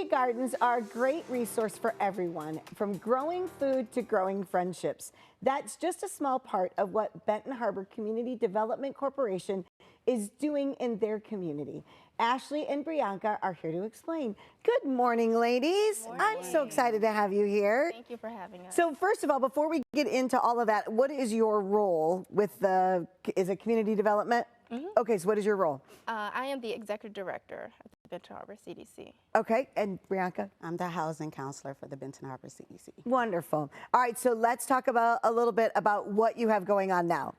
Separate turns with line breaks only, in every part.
gardens are a great resource for everyone, from growing food to growing friendships. That's just a small part of what Benton Harbor Community Development Corporation is doing in their community. Ashley and Brianca are here to explain. Good morning, ladies.
Good morning.
I'm so excited to have you here.
Thank you for having us.
So first of all, before we get into all of that, what is your role with is it community development? Okay, so what is your role?
I am the executive director at the Benton Harbor CDC.
Okay, and Brianca?
I'm the housing counselor for the Benton Harbor CDC.
Wonderful. All right, so let's talk about a little bit about what you have going on now.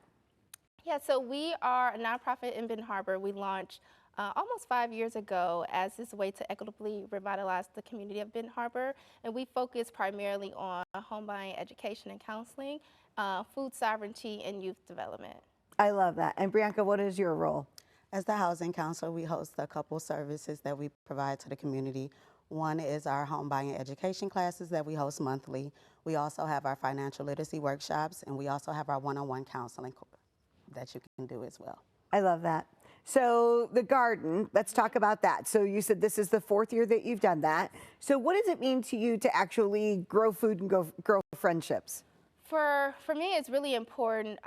Yeah, so we are a nonprofit in Benton Harbor. We launched almost 5 years ago as this way to equitably revitalize the community of Benton Harbor. And we focus primarily on home buying, education and counseling, food sovereignty, and youth development.
I love that. And Brianca, what is your role?
As the housing counselor, we host a couple services that we provide to the community. One is our home buying education classes that we host monthly. We also have our financial literacy workshops, and we also have our one-on-one counseling that you can do as well.
I love that. So the garden, let's talk about that. So you said this is the 4th year that you've done that. So what does it mean to you to actually grow food and grow friendships?
For me, it's really important.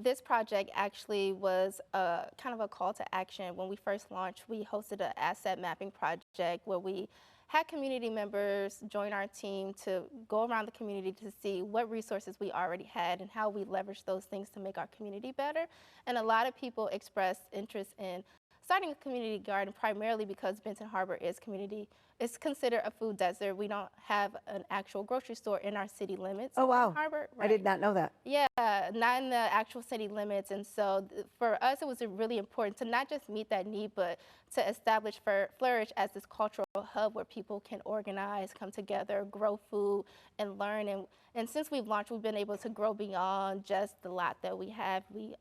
This project actually was kind of a call to action. When we first launched, we hosted an asset mapping project where we had community members join our team to go around the community to see what resources we already had and how we leverage those things to make our community better. And a lot of people expressed interest in starting a community garden primarily because Benton Harbor is considered a food desert. We don't have an actual grocery store in our city limits.
Oh, wow.
Benton Harbor, right.
I did not know that.
Yeah, not in the actual city limits. And so for us, it was really important to not just meet that need, but to establish Flourish as this cultural hub where people can organize, come together, grow food, and learn. And since we've launched, we've been able to grow beyond just the lot that we have. We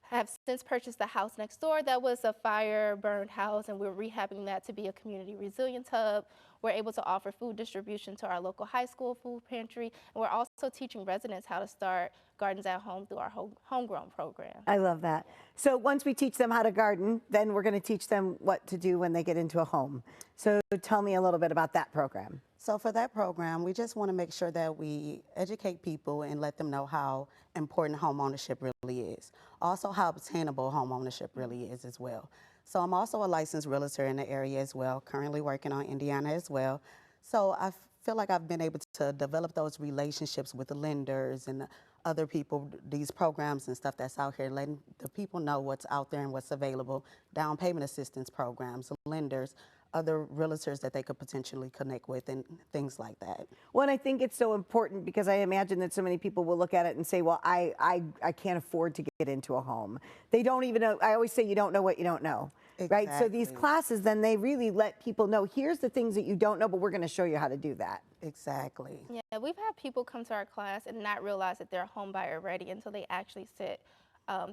have since purchased the house next door. That was a fire-burned house, and we're rehabbing that to be a community resilience hub. We're able to offer food distribution to our local high school food pantry, and we're also teaching residents how to start gardens at home through our homegrown program.
I love that. So once we teach them how to garden, then we're going to teach them what to do when they get into a home. So tell me a little bit about that program.
So for that program, we just want to make sure that we educate people and let them know how important home ownership really is. Also how obtainable home ownership really is as well. So I'm also a licensed realtor in the area as well, currently working on Indiana as well. So I feel like I've been able to develop those relationships with the lenders and the other people, these programs and stuff that's out here, letting the people know what's out there and what's available, down payment assistance programs, lenders, other realtors that they could potentially connect with and things like that.
Well, and I think it's so important because I imagine that so many people will look at it and say, well, I can't afford to get into a home. They don't even know. I always say you don't know what you don't know.
Exactly.
Right? So these classes, then they really let people know, here's the things that you don't know, but we're going to show you how to do that.
Exactly.
Yeah, we've had people come to our class and not realize that they're a home buyer ready until they actually sit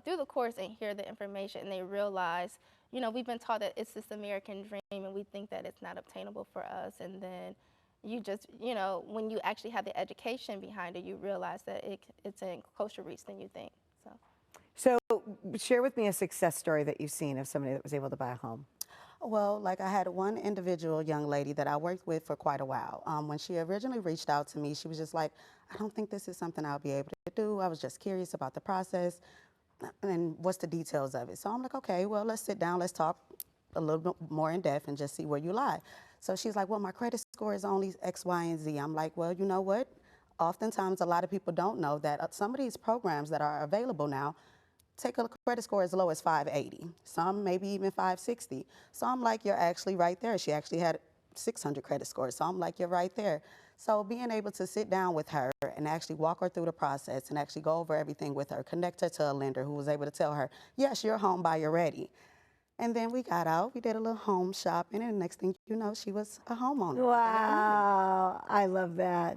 through the course and hear the information, and they realize, you know, we've been taught that it's this American dream and we think that it's not obtainable for us. And then you just, you know, when you actually have the education behind it, you realize that it's in closer reach than you think.
So share with me a success story that you've seen of somebody that was able to buy a home.
Well, like I had one individual young lady that I worked with for quite a while. When she originally reached out to me, she was just like, I don't think this is something I'll be able to do. I was just curious about the process and what's the details of it. So I'm like, okay, well, let's sit down, let's talk a little bit more in depth and just see where you lie. So she's like, well, my credit score is only X, Y, and Z. I'm like, well, you know what? Oftentimes, a lot of people don't know that some of these programs that are available now take a credit score as low as 580, some maybe even 560. So I'm like, you're actually right there. She actually had 600 credit scores. So I'm like, you're right there. So being able to sit down with her and actually walk her through the process and actually go over everything with her, connect her to a lender who was able to tell her, yes, you're home buyer ready. And then we got out, we did a little home shopping, and the next thing you know, she was a homeowner.
Wow, I love that.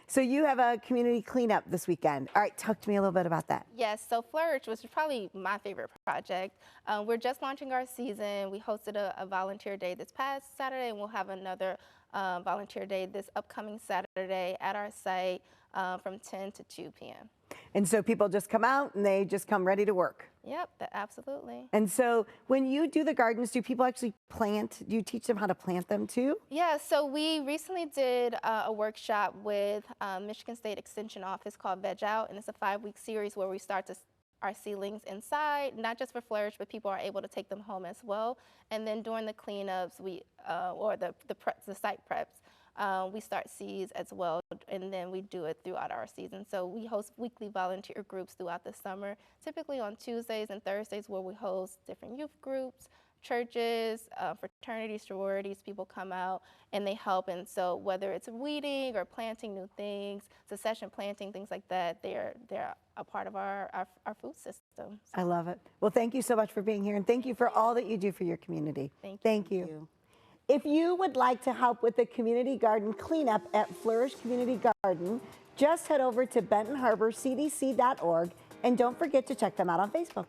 So you have a community cleanup this weekend. All right, talk to me a little bit about that.
Yes, so Flourish, which is probably my favorite project. We're just launching our season. We hosted a volunteer day this past Saturday, and we'll have another volunteer day this upcoming Saturday at our site from 10 to 2 p.m.
And so people just come out and they just come ready to work.
Yep, absolutely.
And so when you do the gardens, do people actually plant? Do you teach them how to plant them too?
Yeah, so we recently did a workshop with Michigan State Extension Office called Veg Out, and it's a 5-week series where we start our seedlings inside, not just for Flourish, but people are able to take them home as well. And then during the cleanups, or the site preps, we start seeds as well, and then we do it throughout our season. So we host weekly volunteer groups throughout the summer, typically on Tuesdays and Thursdays, where we host different youth groups, churches, fraternities, sororities. People come out and they help. And so whether it's weeding or planting new things, succession planting, things like that, they're a part of our food system.
I love it. Well, thank you so much for being here, and thank you for all that you do for your community.
Thank you.
Thank you. If you would like to help with the community garden cleanup at Flourish Community Garden, just head over to bentonharborcdc.org, and don't forget to check them out on Facebook.